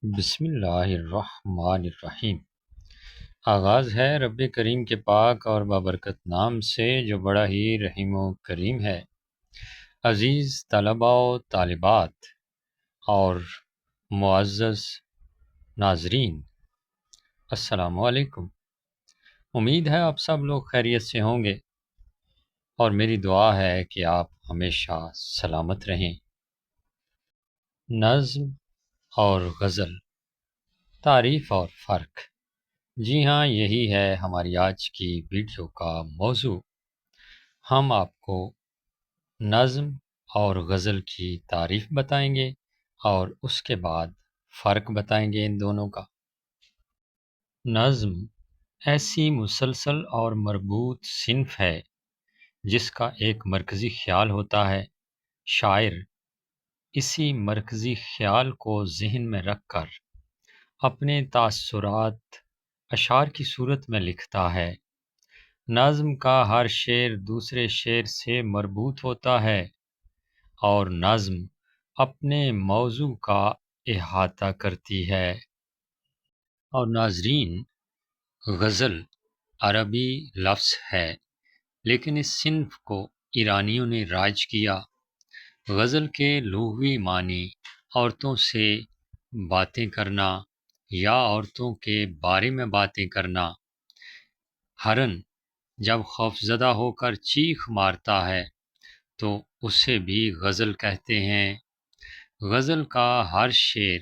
بسم اللہ الرحمن الرحیم۔ آغاز ہے رب کریم کے پاک اور بابرکت نام سے جو بڑا ہی رحیم و کریم ہے۔ عزیز طلباء و طالبات اور معزز ناظرین، السلام علیکم۔ امید ہے آپ سب لوگ خیریت سے ہوں گے اور میری دعا ہے کہ آپ ہمیشہ سلامت رہیں۔ نظم اور غزل، تعریف اور فرق۔ جی ہاں، یہی ہے ہماری آج کی ویڈیو کا موضوع۔ ہم آپ کو نظم اور غزل کی تعریف بتائیں گے اور اس کے بعد فرق بتائیں گے ان دونوں کا۔ نظم ایسی مسلسل اور مربوط صنف ہے جس کا ایک مرکزی خیال ہوتا ہے۔ شاعر اسی مرکزی خیال کو ذہن میں رکھ کر اپنے تاثرات اشعار کی صورت میں لکھتا ہے۔ نظم کا ہر شعر دوسرے شعر سے مربوط ہوتا ہے اور نظم اپنے موضوع کا احاطہ کرتی ہے۔ اور ناظرین، غزل عربی لفظ ہے لیکن اس صنف کو ایرانیوں نے رائج کیا۔ غزل کے لغوی معنی عورتوں سے باتیں کرنا یا عورتوں کے بارے میں باتیں کرنا۔ ہرن جب خوفزدہ ہو کر چیخ مارتا ہے تو اسے بھی غزل کہتے ہیں۔ غزل کا ہر شعر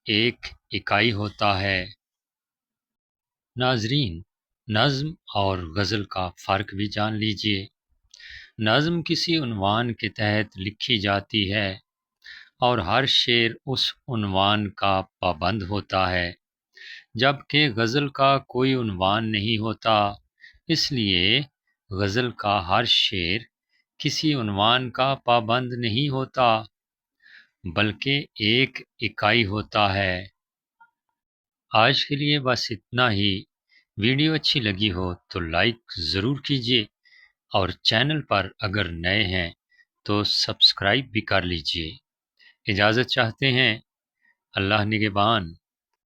ایک اکائی ہوتا ہے۔ ناظرین، نظم اور غزل کا فرق بھی جان لیجئے۔ نظم کسی عنوان کے تحت لکھی جاتی ہے اور ہر شعر اس عنوان کا پابند ہوتا ہے، جبکہ غزل کا کوئی عنوان نہیں ہوتا۔ اس لیے غزل کا ہر شعر کسی عنوان کا پابند نہیں ہوتا بلکہ ایک اکائی ہوتا ہے۔ آج کے لیے بس اتنا ہی۔ ویڈیو اچھی لگی ہو تو لائک ضرور کیجیے اور چینل پر اگر نئے ہیں تو سبسکرائب بھی کر لیجیے۔ اجازت چاہتے ہیں۔ اللہ نگہبان۔